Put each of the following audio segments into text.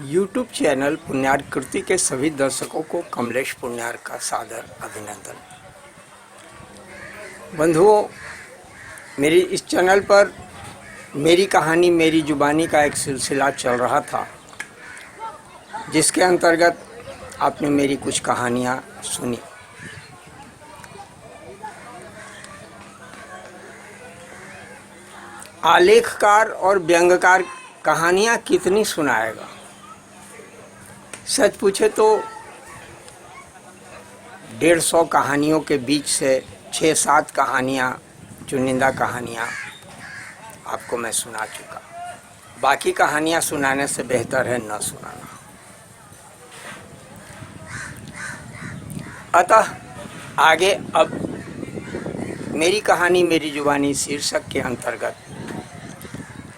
YouTube channel पुण्यार्कृति के सभी दर्शकों को कमलेश पुण्यार का सादर अभिनंदन। बंधुओं, मेरी इस चैनल पर मेरी कहानी मेरी जुबानी का एक सिलसिला चल रहा था, जिसके अंतर्गत आपने मेरी कुछ कहानियाँ सुनी। आलेखकार और व्यंग्यकार कहानियाँ कितनी सुनाएगा। सच पूछे तो 150 कहानियों के बीच से 6-7 कहानियाँ, चुनिंदा कहानियाँ आपको मैं सुना चुका। बाकी कहानियाँ सुनाने से बेहतर है न सुनाना। अतः आगे अब मेरी कहानी मेरी जुबानी शीर्षक के अंतर्गत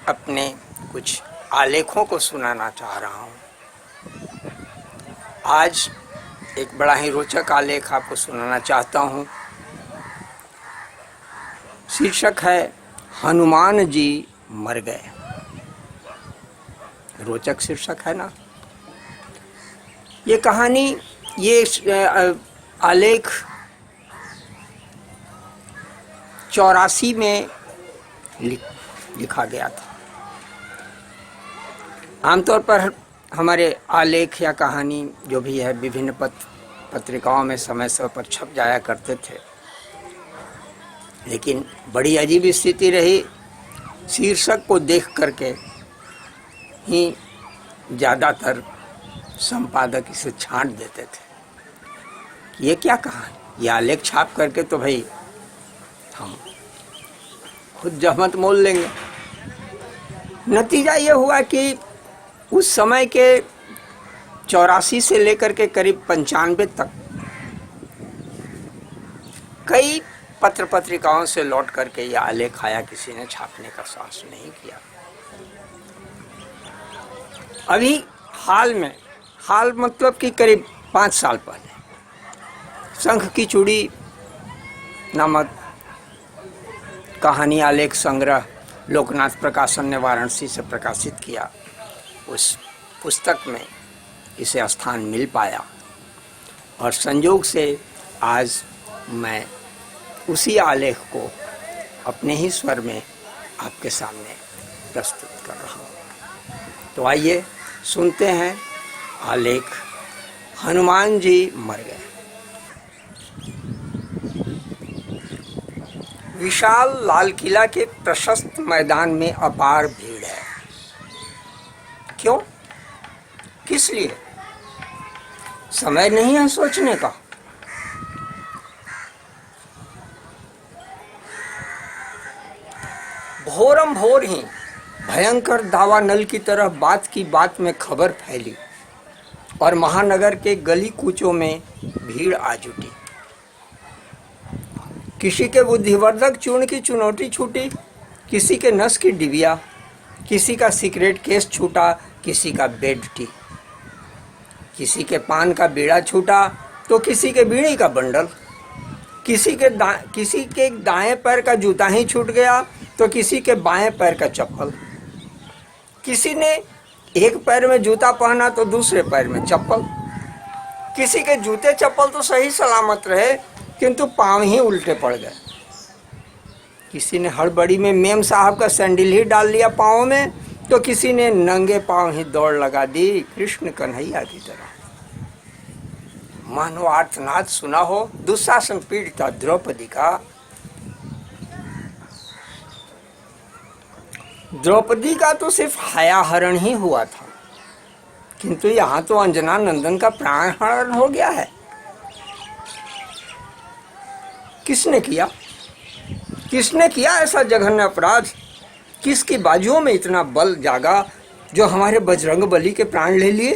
अपने कुछ आलेखों को सुनाना चाह रहा हूँ। आज एक बड़ा ही रोचक आलेख आपको सुनाना चाहता हूँ। शीर्षक है हनुमान जी मर गए। रोचक शीर्षक है ना। ये कहानी, ये आलेख 84 में लिखा गया था। आमतौर पर हमारे आलेख या कहानी जो भी है विभिन्न पत्रिकाओं में समय समय पर छप जाया करते थे, लेकिन बड़ी अजीब स्थिति रही। शीर्षक को देख करके ही ज़्यादातर संपादक इसे छांट देते थे। ये क्या कहानी, ये आलेख छाप करके तो भाई हम खुद जहमत मोल लेंगे। नतीजा ये हुआ कि उस समय के 84 से लेकर के करीब 95 तक कई पत्र पत्रिकाओं से लौट करके यह आलेख आया, किसी ने छापने का साहस नहीं किया। अभी हाल मतलब कि करीब 5 साल पहले शंख की चूड़ी नामक कहानी आलेख संग्रह लोकनाथ प्रकाशन ने वाराणसी से प्रकाशित किया। उस पुस्तक में इसे स्थान मिल पाया और संयोग से आज मैं उसी आलेख को अपने ही स्वर में आपके सामने प्रस्तुत कर रहा हूँ। तो आइए सुनते हैं आलेख हनुमान जी मर गए। विशाल लाल किला के प्रशस्त मैदान में अपार भीड़ है। क्यों, किस लिए? समय नहीं है सोचने का। भोरम भोर ही भयंकर दावानल की तरह बात की बात में खबर फैली और महानगर के गली कूचों में भीड़ आ जुटी। किसी के बुद्धिवर्धक चूर्ण की चुनौती छूटी, किसी के नस की डिबिया, किसी का सिगरेट केस छूटा, किसी का बेड टी, किसी के पान का बीड़ा छूटा तो किसी के बीड़ी का बंडल, किसी के दाएं पैर का जूता ही छूट गया तो किसी के बाएं पैर का चप्पल, किसी ने एक पैर में जूता पहना तो दूसरे पैर में चप्पल, किसी के जूते चप्पल तो सही सलामत रहे किंतु पांव ही उल्टे पड़ गए, किसी ने हड़बड़ी में मेम साहब का सैंडल ही डाल लिया पाँव में तो किसी ने नंगे पांव ही दौड़ लगा दी कृष्ण कन्हैया की तरह। मानो आर्तनाद सुना हो दुशासन पीड़िता द्रौपदी का। द्रौपदी का तो सिर्फ हयाहरण ही हुआ था, किंतु यहाँ तो अंजना नंदन का प्राण हरण हो गया है। किसने किया ऐसा जघन्य अपराध? किसकी बाजुओं में इतना बल जागा जो हमारे बजरंग बली के प्राण ले लिए?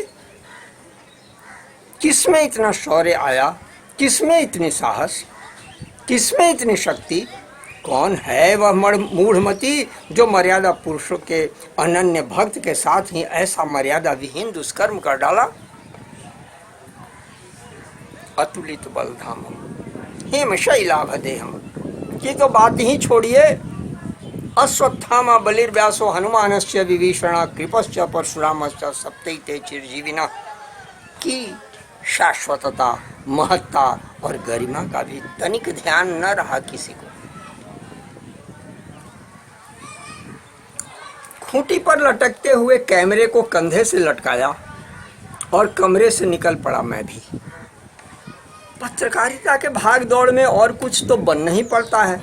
किसमें इतना शौर्य आया, किसमें इतनी साहस, किसमें इतनी शक्ति? कौन है वह मूढ़मती जो मर्यादा पुरुषों के अनन्य भक्त के साथ ही ऐसा मर्यादा विहीन दुष्कर्म कर डाला? अतुलित बलधाम हेम शैलाभदेहम की तो बात ही छोड़िए, अश्वत्थामा बलिर्व्यासो हनुमानस्य विभीषण कृपश्च परशुरामश्च सप्तैते चिरजीविनः की शाश्वतता, महत्ता और गरिमा का भी तनिक ध्यान न रहा किसी को। खूंटी पर लटकते हुए कैमरे को कंधे से लटकाया और कमरे से निकल पड़ा मैं भी। पत्रकारिता के भाग दौड़ में और कुछ तो बनना ही पड़ता है,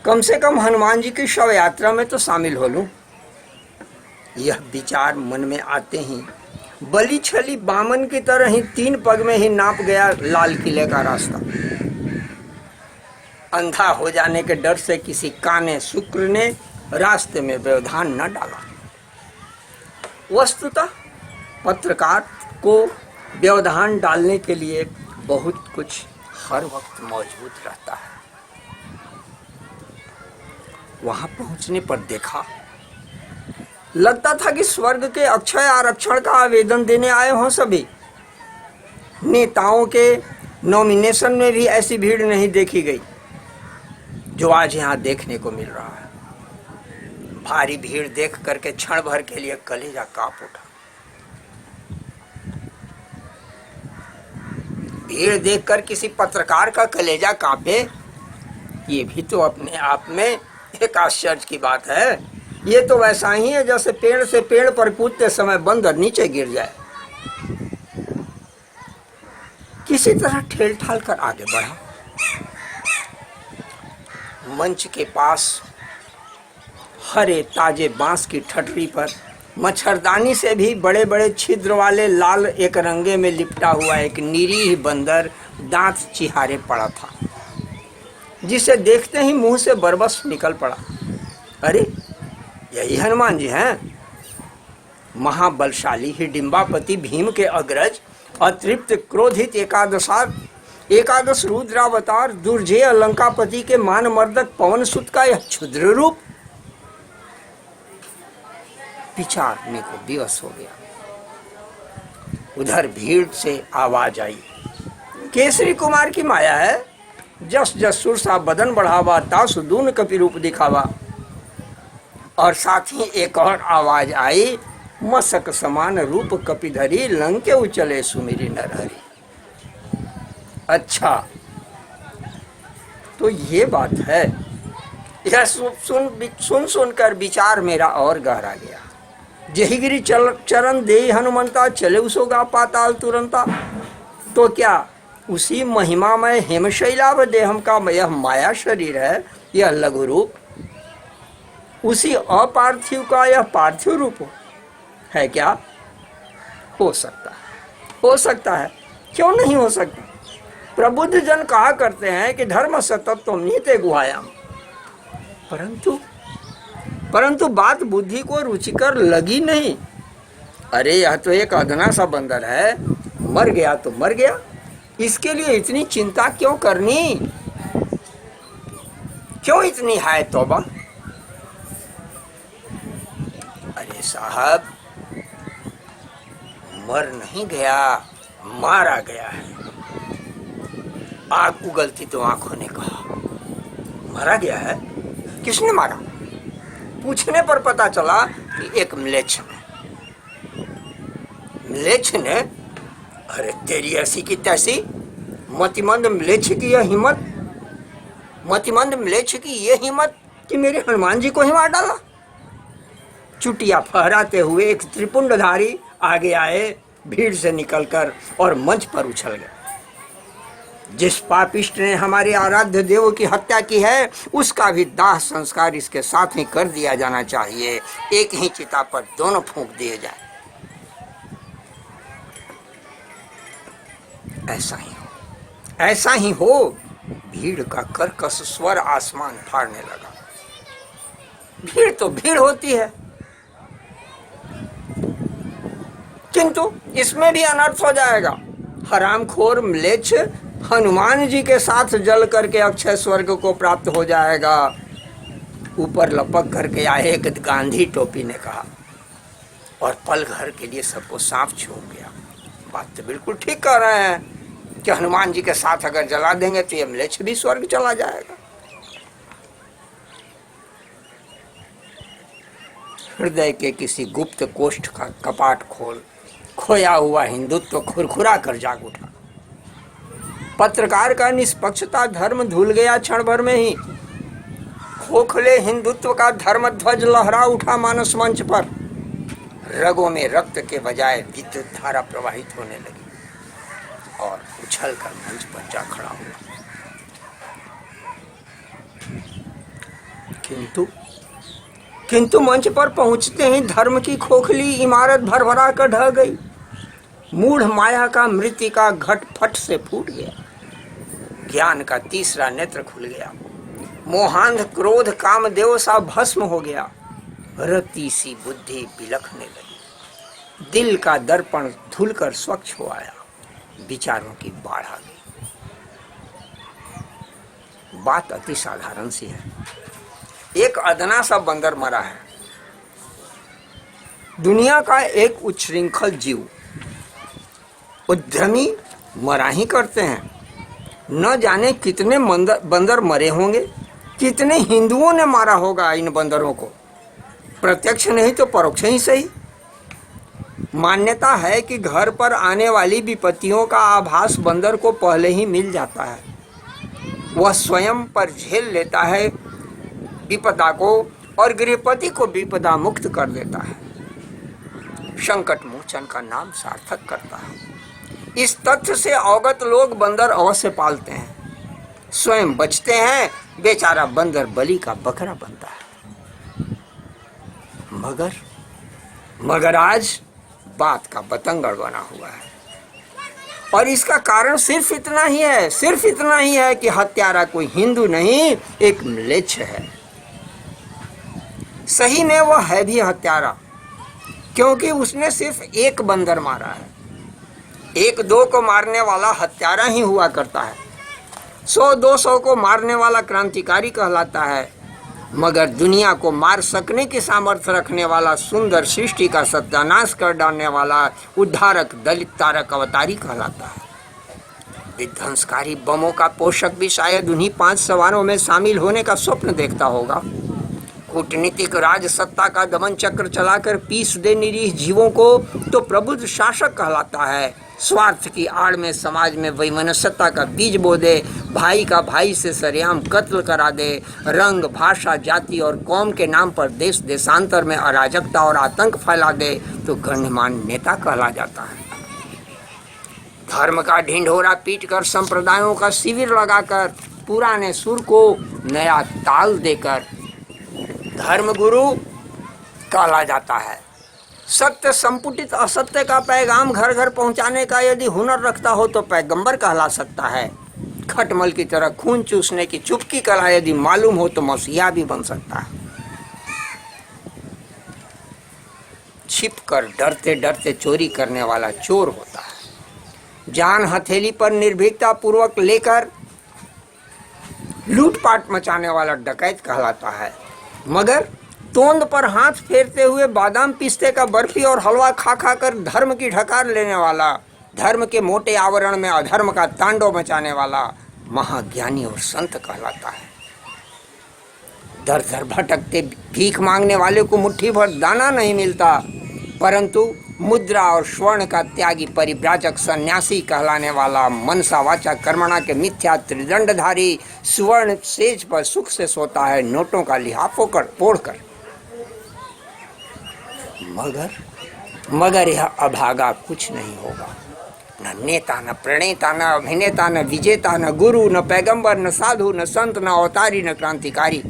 कम से कम हनुमान जी की शव यात्रा में तो शामिल हो लूं। यह विचार मन में आते ही बलि छली बामन की तरह ही 3 पग में ही नाप गया लाल किले का रास्ता। अंधा हो जाने के डर से किसी काने शुक्र ने रास्ते में व्यवधान न डाला। वस्तुतः पत्रकार को व्यवधान डालने के लिए बहुत कुछ हर वक्त मौजूद रहता है। वहां पहुंचने पर देखा, लगता था कि स्वर्ग के अक्षय आरक्षण का आवेदन देने आए हों सभी। नेताओं के नॉमिनेशन में भी ऐसी भीड़ नहीं देखी गई जो आज यहाँ देखने को मिल रहा है। भारी भीड़ देख करके क्षण भर के लिए कलेजा कांप उठा। भीड़ देखकर किसी पत्रकार का कलेजा कांपे, ये भी तो अपने आप में एक आश्चर्य की बात है। ये तो वैसा ही है जैसे पेड़ से पेड़ पर कूदते समय बंदर नीचे गिर जाए। किसी तरह ठेल ठाल कर आगे बढ़ा। मंच के पास हरे ताजे बांस की ठटरी पर मच्छरदानी से भी बड़े बड़े छिद्र वाले लाल एक रंगे में लिपटा हुआ एक निरीह बंदर दांत चिहारे पड़ा था, जिसे देखते ही मुंह से बरबस निकल पड़ा। अरे यही हनुमान जी हैं। महाबलशाली हिडिंबापति भीम के अग्रज, अतृप्त क्रोधित एकादश रुद्रावतार दुर्जय लंकापति के मानमर्दक पवन सुत का यह क्षुद्र रूप विचारने को विवश हो गया। उधर भीड़ से आवाज आई, केसरी कुमार की माया है, जस जस सुरसा बदन बढ़ावा, तासु दून कपि रूप दिखावा। और साथ ही एक और आवाज आई, मसक समान रूप कपिधरी, लंके उचले सुमिरी नरहरि। अच्छा, तो ये बात है। यह सुनकर विचार मेरा और गहरा गया। जहिगिरी चरण दे हनुमंता, चले उसोगा पाताल तुरंता। तो क्या उसी महिमामय हेमशैलाभ देहम का यह माया शरीर है, यह लघु रूप, उसी अपार्थिव का यह पार्थिव रूप है क्या? हो सकता है, हो सकता है, क्यों नहीं हो सकता। प्रबुद्ध जन कहा करते हैं कि धर्म सतत्व नीते गुहायाम, परंतु बात बुद्धि को रुचिकर लगी नहीं। अरे यह तो एक अधना सा बंदर है, मर गया तो मर गया, इसके लिए इतनी चिंता क्यों करनी, क्यों इतनी हाय तौबा। अरे साहब, मर नहीं गया, मारा गया है। आग उगलती तो आंखों ने कहा, मारा गया है? किसने मारा? पूछने पर पता चला कि एक म्लेच्छ ने। अरे तेरी ऐसी की तैसी, मतिमंद म्लेच्छ की यह हिम्मत, मतिमंद म्लेच्छ की यह हिम्मत कि मेरे हनुमान जी को ही मार डाला। चुटिया फहराते हुए एक त्रिपुंडधारी आगे आए, भीड़ से निकलकर, और मंच पर उछल गए। जिस पापिष्ट ने हमारे आराध्य देवों की हत्या की है, उसका भी दाह संस्कार इसके साथ ही कर दिया जाना चाहिए। एक ही चिता पर दोनों फूंक दिए जाए। ऐसा ही हो। भीड़ का कर्कश स्वर आसमान फाड़ने लगा। भीड़ तो भीड़ होती है, किंतु इसमें भी अनर्थ हो जाएगा। हरामखोर म्लेच्छ हनुमान जी के साथ जल करके अक्षय स्वर्ग को प्राप्त हो जाएगा। ऊपर लपक करके आए एक गांधी टोपी ने कहा, और पल भर के लिए सबको सांप छूट गया। बात तो बिल्कुल ठीक कह रहे हैं कि हनुमान जी के साथ अगर जला देंगे तो ये म्लेच्छ भी स्वर्ग चला जाएगा। हृदय के किसी गुप्त कोष्ठ का कपाट खोल, खोया हुआ हिंदुत्व खुरखुरा कर जाग उठा। पत्रकार का निष्पक्षता धर्म धुल गया क्षण भर में ही। खोखले हिंदुत्व का धर्म ध्वज लहरा उठा मानस मंच पर। रगों में रक्त के बजाय विद्युत धारा प्रवाहित होने लगी और उछल कर मंच पर जा खड़ा हुआ। किंतु मंच पर पहुंचते ही धर्म की खोखली इमारत भरभरा कर ढह गई। मूढ़ माया का मृतिका घट फट से फूट गया। ज्ञान का तीसरा नेत्र खुल गया। मोहांध क्रोध कामदेव सा भस्म हो गया। रती सी बुद्धि बिलखने लगी। दिल का दर्पण धुलकर स्वच्छ हो आया। विचारों की बाढ़ आ गई। बात अति साधारण सी है। एक अदना सा बंदर मरा है। दुनिया का एक उच्छृंखल जीव। उद्यमी मरा ही करते हैं। न जाने कितने बंदर मरे होंगे, कितने हिंदुओं ने मारा होगा इन बंदरों को, प्रत्यक्ष नहीं तो परोक्ष ही सही। मान्यता है कि घर पर आने वाली विपत्तियों का आभास बंदर को पहले ही मिल जाता है। वह स्वयं पर झेल लेता है विपदा को और गृहपति को विपदा मुक्त कर देता है। संकट मोचन का नाम सार्थक करता है। इस तथ्य से अवगत लोग बंदर अवश्य पालते हैं। स्वयं बचते हैं, बेचारा बंदर बलि का बकरा बनता है। मगर आज बात का बतंगड़ बना हुआ है और इसका कारण सिर्फ इतना ही है कि हत्यारा कोई हिंदू नहीं, एक म्लेच्छ है। सही में वह है भी हत्यारा, क्योंकि उसने सिर्फ एक बंदर मारा है। 1-2 को मारने वाला हत्यारा ही हुआ करता है। 100-200 को मारने वाला क्रांतिकारी कहलाता है। मगर दुनिया को मार सकने की सामर्थ्य रखने वाला, सुंदर सृष्टि का सत्यानाश कर डालने वाला उद्धारक, दलित तारक अवतारी कहलाता है। विध्वंसकारी बमों का पोषक भी शायद उन्हीं 5 सवारों में शामिल होने का स्वप्न देखता होगा। कूटनीतिक राज सत्ता का दमन चक्र चलाकर पीस दे निरीह जीवों को तो प्रबुद्ध शासक कहलाता है। स्वार्थ की आड़ में समाज में वैमनस्यता का बीज बो दे, भाई का भाई से सरेआम कत्ल करा दे, रंग, भाषा, जाति और कौम के नाम पर देश देशांतर में अराजकता और आतंक फैला दे तो गण्यमान्य नेता कहला जाता है। धर्म का ढिंढोरा पीटकर, संप्रदायों का शिविर लगाकर, पुराने सुर को नया ताल देकर धर्मगुरु कहला जाता है। सत्य संपुटित असत्य का पैगाम घर घर पहुंचाने का यदि हुनर रखता हो तो पैगंबर कहला सकता है। खटमल की तरह खून चूसने की चुपकी कला यदि मालूम हो तो मसीहा भी बन सकता है। छिपकर डरते डरते चोरी करने वाला चोर होता है। जान हथेली पर निर्भीकता पूर्वक लेकर लूटपाट मचाने वाला डकैत कहलाता है। मगर तोंद पर हाथ फेरते हुए बादाम पिस्ते का बर्फी और हलवा खा खा कर धर्म की ढकार लेने वाला, धर्म के मोटे आवरण में अधर्म का तांडव मचाने वाला महाज्ञानी और संत कहलाता है। दर दर भटकते भीख मांगने वाले को मुट्ठी भर दाना नहीं मिलता, परंतु मुद्रा और स्वर्ण का त्यागी परिव्राजक सन्यासी कहलाने वाला, मनसा वाचा कर्मणा के मिथ्या त्रिदंडधारी स्वर्ण सेज पर सुख से सोता है, नोटों का लिहाफों कर पोड़कर। मगर यह अभागा कुछ नहीं होगा। न नेता, न प्रणेता, न अभिनेता, न विजेता, न गुरु, न पैगंबर, न साधु, न संत, न अवतारी, न क्रांतिकारी।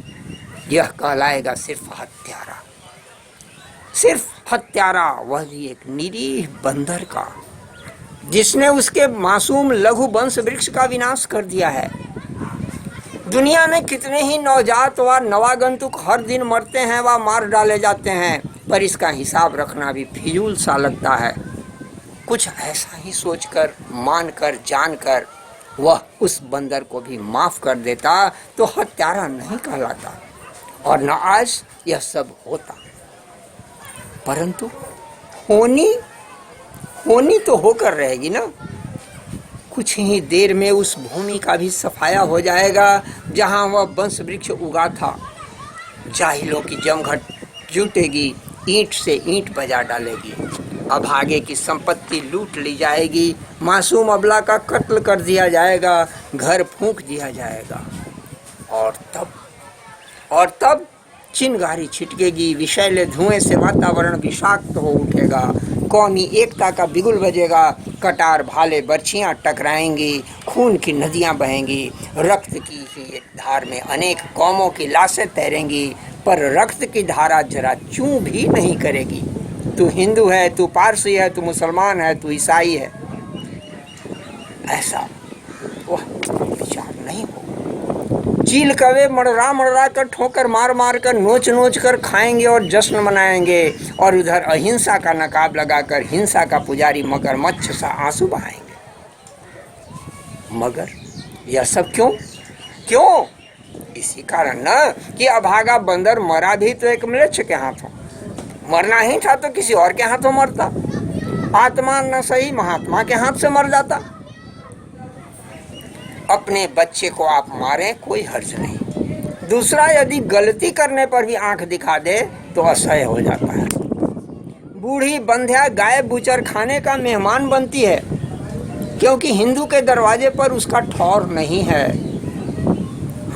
यह कहलाएगा सिर्फ हत्यारा, सिर्फ हत्यारा, वह भी एक निरीह बंदर का, जिसने उसके मासूम लघु वंश वृक्ष का विनाश कर दिया है। दुनिया में कितने ही नवजात व नवागंतुक हर दिन मरते हैं व मार डाले जाते हैं, पर इसका हिसाब रखना भी फिजूल सा लगता है। कुछ ऐसा ही सोचकर, मानकर, जानकर वह उस बंदर को भी माफ कर देता तो हत्यारा नहीं कहलाता और न आज यह सब होता। परंतु होनी तो होकर रहेगी ना। कुछ ही देर में उस भूमि का भी सफाया हो जाएगा जहां वह वंश वृक्ष उगा था। जाहिलों की जमघट जुटेगी, ईंट से ईंट बजा डालेगी। अभागे की संपत्ति लूट ली जाएगी, मासूम अबला का कत्ल कर दिया जाएगा, घर फूंक दिया जाएगा। और तब चिंगारी छिटकेगी, विषैले धुएं से वातावरण विषाक्त हो उठेगा, कौमी एकता का बिगुल बजेगा, कटार भाले बर्छियाँ टकराएंगी, खून की नदियाँ बहेंगी, रक्त की ही धार में अनेक कौमों की लाशें तैरेंगी, पर रक्त की धारा जरा चूं भी नहीं करेगी। तू हिंदू है, तू पारसी है, तू मुसलमान है, तू ईसाई है, ऐसा वह विचार नहीं हो। चील कवे मड़रा कर, ठोकर मार मार कर, नोच नोच कर खाएंगे और जश्न मनाएंगे, और उधर अहिंसा का नकाब लगाकर हिंसा का पुजारी मगरमच्छ सा आंसू बहाएंगे। मगर यह सब क्यों? इसी कारण न कि अभागा बंदर मरा भी तो एक म्लेच्छ के हाथों, मरना ही था तो किसी और के हाथों मरता। आत्मा न सही महात्मा के हाथ से मर जाता। अपने बच्चे को आप मारें, कोई हर्ज नहीं। दूसरा यदि गलती करने पर भी आंख दिखा दे तो असह्य हो जाता है। बूढ़ी बंध्या गाय बूचर खाने का मेहमान बनती है, क्योंकि हिंदू के दरवाजे पर उसका ठौर नहीं है।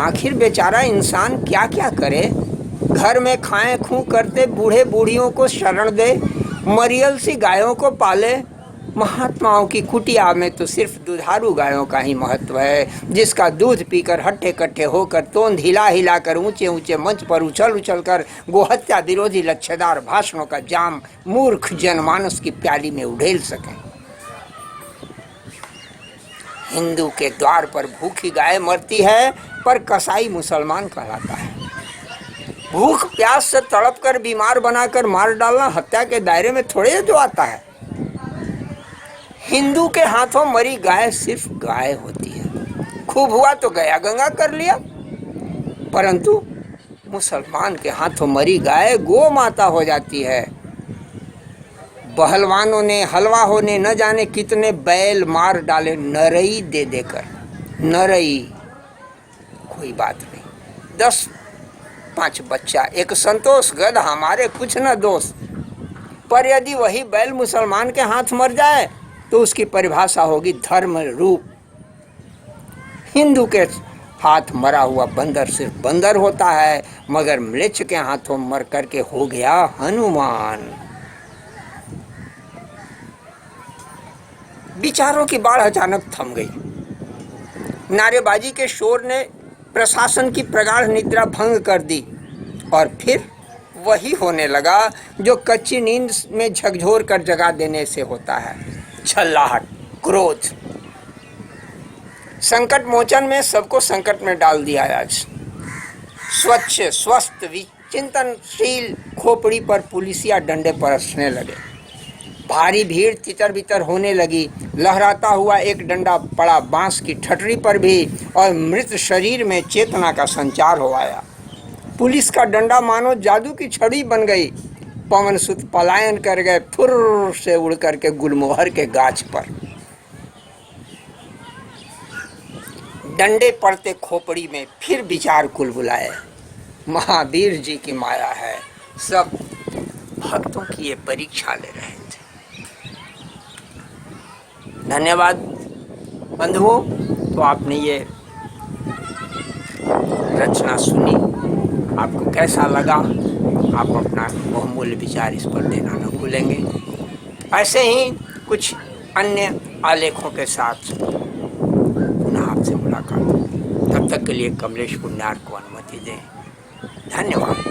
आखिर बेचारा इंसान क्या क्या करे, घर में खाएं खूं करते बूढ़े बूढ़ियों को शरण दे, मरियल सी गायों को पाले। महात्माओं की कुटिया में तो सिर्फ दुधारू गायों का ही महत्व है, जिसका दूध पीकर हट्टे कट्टे होकर तोंद हिला हिला कर ऊंचे ऊंचे मंच पर उछल उछल कर गोहत्या विरोधी लच्छेदार भाषणों का जाम मूर्ख जनमानस की प्याली में उड़ेल सके। हिंदू के द्वार पर भूखी गाय मरती है, पर कसाई मुसलमान कहलाता है। भूख प्यास से तड़प कर बीमार बनाकर मार डालना हत्या के दायरे में थोड़े जो आता है। हिंदू के हाथों मरी गाय सिर्फ गाय होती है। खूब हुआ तो गया गंगा कर लिया, परंतु मुसलमान के हाथों मरी गाय गो माता हो जाती है। पहलवानों ने हलवाहों ने न जाने कितने बैल मार डाले नरई दे देकर। नरई कोई बात नहीं, 10-5 बच्चा, एक संतोष गध, हमारे कुछ न दोष। पर यदि वही बैल मुसलमान के हाथ मर जाए तो उसकी परिभाषा होगी धर्म रूप। हिंदू के हाथ मरा हुआ बंदर सिर्फ बंदर होता है, मगर म्लेच्छ के हाथों मर करके हो गया हनुमान। विचारों की बाढ़ अचानक थम गई। नारेबाजी के शोर ने प्रशासन की प्रगाढ़ निद्रा भंग कर दी, और फिर वही होने लगा जो कच्ची नींद में झकझोर कर जगा देने से होता है। छल्लाहट, क्रोध। संकट मोचन में सबको संकट में डाल दिया। आज स्वच्छ स्वस्थ विचिंतनशील खोपड़ी पर पुलिसिया डंडे परसने लगे। भारी भीड़ तितर बितर होने लगी। लहराता हुआ एक डंडा पड़ा बांस की ठटरी पर भी, और मृत शरीर में चेतना का संचार हो आया। पुलिस का डंडा मानो जादू की छड़ी बन गई। पवन सुत पलायन कर गए फुर्र से उड़ करके गुलमोहर के गाछ पर। डंडे पड़ते खोपड़ी में फिर विचार कुलबुलाए। महावीर जी की माया है, सब भक्तों की ये परीक्षा ले रहे थे। धन्यवाद बंधुओं। तो आपने ये रचना सुनी, आपको कैसा लगा? आप अपना बहुमूल्य विचार इस पर देना न भूलेंगे। ऐसे ही कुछ अन्य आलेखों के साथ पुनः आपसे मुलाकात। तब तक के लिए कमलेश पुण्यार को अनुमति दें। धन्यवाद।